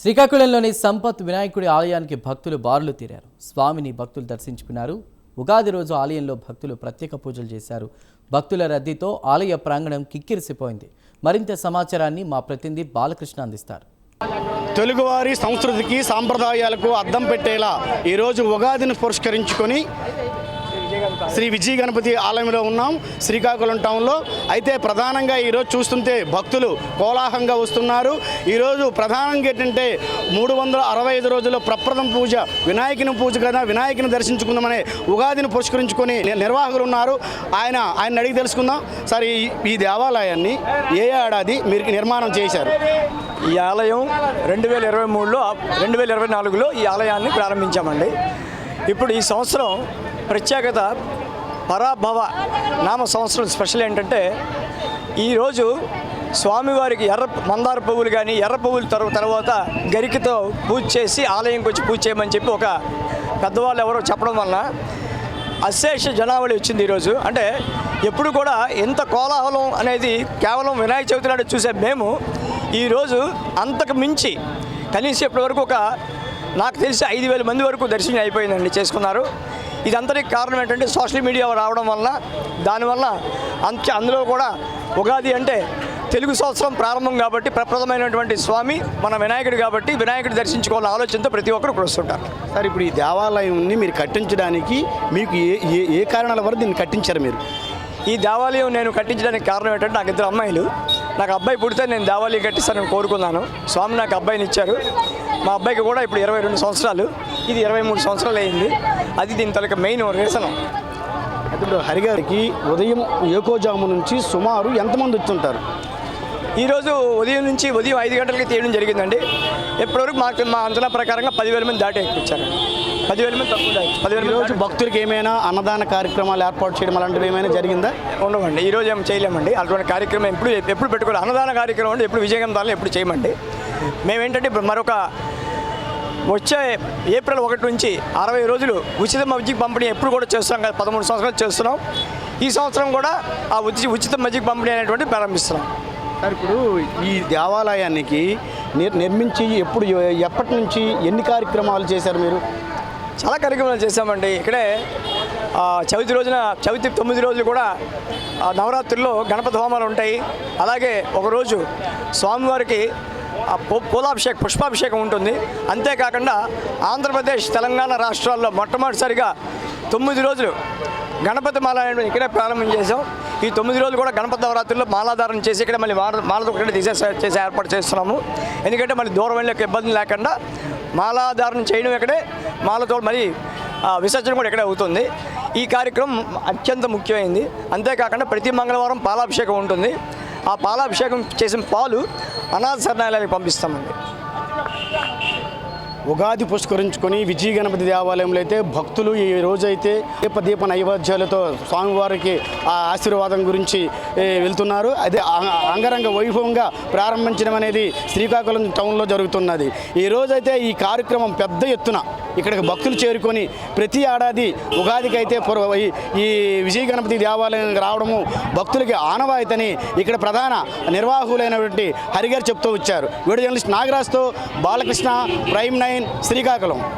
శ్రీకాకుళంలోని సంపత్ వినాయకుడి ఆలయానికి భక్తులు బారులు తీరారు. స్వామిని భక్తులు దర్శించుకున్నారు. ఉగాది రోజు ఆలయంలో భక్తులు ప్రత్యేక పూజలు చేశారు. భక్తుల రద్దీతో ఆలయ ప్రాంగణం కిక్కిరిసిపోయింది. మరింత సమాచారాన్ని మా ప్రతినిధి బాలకృష్ణ అందిస్తారు. తెలుగువారి సంస్కృతికి సాంప్రదాయాలకు అద్దం పెట్టేలా ఈరోజు ఉగాదిని పురస్కరించుకొని శ్రీ విజయ గణపతి ఆలయంలో ఉన్నాం, శ్రీకాకుళం టౌన్లో. అయితే ప్రధానంగా ఈరోజు చూస్తుంటే భక్తులు కోలాహలంగా వస్తున్నారు. ఈరోజు ప్రధానంగా ఏంటంటే 365 రోజుల్లో ప్రప్రథమ పూజ వినాయకుని పూజ కదా, వినాయకుని దర్శించుకుందామనే ఉగాదిని పురస్కరించుకొని నిర్వాహకులు ఉన్నారు. ఆయన అడిగి తెలుసుకుందాం. సార్, ఈ దేవాలయాన్ని ఏ ఏడాది మీరు నిర్మాణం చేశారు? ఈ ఆలయం 2023లో 2024లో ఈ ఆలయాన్ని ప్రారంభించామండి. ఇప్పుడు ఈ సంవత్సరం ప్రత్యేకత పరాభవ నామ సంవత్సరం. స్పెషల్ ఏంటంటే ఈరోజు స్వామివారికి ఎర్ర మందార పువ్వులు కానీ ఎర్ర పువ్వులు తర్వాత గరికతో పూజ చేసి ఆలయంకి వచ్చి పూజ చేయమని చెప్పి ఒక పెద్దవాళ్ళు ఎవరో చెప్పడం వలన అశేష జనావళి వచ్చింది ఈరోజు. అంటే ఎప్పుడు కూడా ఎంత కోలాహలం అనేది కేవలం వినాయక చవితి నాడు చూసే మేము ఈరోజు అంతకు మించి కనీసం ఇప్పటివరకు నాకు తెలిసి 5,000 మంది వరకు దర్శనం అయిపోయిందండి, చేసుకున్నారు. ఇదంతటికి కారణం ఏంటంటే సోషల్ మీడియా రావడం వల్ల, దానివల్ల అందులో కూడా ఉగాది అంటే తెలుగు సంవత్సరం ప్రారంభం కాబట్టి ప్రప్రథమైనటువంటి స్వామి మన వినాయకుడు కాబట్టి వినాయకుడు దర్శించుకోవాలని ఆలోచనతో ప్రతి ఒక్కరు వస్తుంటారు. సార్, ఇప్పుడు ఈ దేవాలయాన్ని మీరు కట్టించడానికి మీకు ఏ కారణాల వరకు దీన్ని కట్టించారు? మీరు ఈ దేవాలయం నేను కట్టించడానికి కారణం ఏంటంటే నాకు 2 అమ్మాయిలు. నాకు అబ్బాయి పుడితే నేను దేవాలయం కట్టిస్తానని కోరుకున్నాను. స్వామి నాకు అబ్బాయిని ఇచ్చారు. మా అబ్బాయికి కూడా ఇప్పుడు 22 సంవత్సరాలు, ఇది 23 సంవత్సరాలు అయింది. అది దీని తలక మెయిన్ రీజన్. ఇప్పుడు హరిగారికి ఉదయం ఏకోజాము నుంచి సుమారు ఎంతమంది వచ్చుంటారు? ఈరోజు ఉదయం 5 గంటలకి తీయడం జరిగిందండి. ఇప్పటివరకు మా అంచనా ప్రకారంగా 10,000 మంది దాటి వచ్చారు. 10,000 మంది తక్కువ. 10,000 రోజు భక్తులకి ఏమైనా అన్నదాన కార్యక్రమాలు ఏర్పాటు చేయడం అలాంటివి ఏమైనా జరిగిందా? ఉండవండి, ఈరోజు ఏం చేయలేమండి. అటువంటి కార్యక్రమం ఎప్పుడు పెట్టుకోవాలి. అన్నదాన కార్యక్రమం అంటే ఎప్పుడు విజయగంధాలను ఎప్పుడు చేయమండి. మేమేంటంటే మరొక వచ్చే ఏప్రిల్ 1 నుంచి 60 రోజులు ఉచిత మజ్జిగ పంపిణీ ఎప్పుడు కూడా చేస్తున్నాం కదా, 13 సంవత్సరాలు చేస్తున్నాం. ఈ సంవత్సరం కూడా ఆ ఉచిత మజ్జిగ పంపిణీ అనేటువంటి ప్రారంభిస్తున్నాం. సార్, ఇప్పుడు ఈ దేవాలయానికి నిర్మించి ఎప్పటి నుంచి ఎన్ని కార్యక్రమాలు చేశారు మీరు? చాలా కార్యక్రమాలు చేశామండి. ఇక్కడే చవితి 9 రోజులు కూడా నవరాత్రుల్లో గణపతి హోమాలు ఉంటాయి. అలాగే ఒకరోజు స్వామివారికి పుష్పాభిషేకం ఉంటుంది. అంతేకాకుండా ఆంధ్రప్రదేశ్, తెలంగాణ రాష్ట్రాల్లో మొట్టమొదటిసారిగా 9 రోజులు గణపతి మాల అనేది ఇక్కడే ప్రారంభం చేసాం. ఈ 9 రోజులు కూడా గణపతి నవరాత్రుల్లో మాలాధారణ చేసి ఇక్కడ మళ్ళీ మాలతో ఒకటే చేసి ఏర్పాటు చేస్తున్నాము. ఎందుకంటే మళ్ళీ దూరం వెళ్ళే ఇబ్బంది లేకుండా మాలాధారణ చేయడం ఇక్కడే, మాలతో మరి విసర్జన కూడా ఇక్కడే అవుతుంది. ఈ కార్యక్రమం అత్యంత ముఖ్యమైనది. అంతేకాకుండా ప్రతి మంగళవారం పాలాభిషేకం ఉంటుంది. ఆ పాలాభిషేకం చేసిన పాలు అనాథ శరణాలయానికి పంపిస్తామండి. ఉగాది పురస్కరించుకొని విజయ గణపతి దేవాలయంలో అయితే భక్తులు ఈ రోజైతే దీప నైవేద్యాలతో స్వామివారికి ఆ ఆశీర్వాదం గురించి వెళ్తున్నారు. అదే అంగరంగ వైభవంగా ప్రారంభించడం అనేది శ్రీకాకుళం టౌన్లో జరుగుతున్నది. ఈ రోజైతే ఈ కార్యక్రమం పెద్ద ఎత్తున ఇక్కడికి భక్తులు చేరుకొని ప్రతి ఏడాది ఉగాదికి అయితే ఈ విజయ గణపతి దేవాలయానికి రావడము భక్తులకి ఆనవాయితని ఇక్కడ ప్రధాన నిర్వాహకులైనటువంటి హరిగారు చెప్తూ వచ్చారు. వీడియో జర్నలిస్ట్ నాగరాజ్తో బాలకృష్ణ, ప్రైమ్ 9 శ్రీకాకుళం.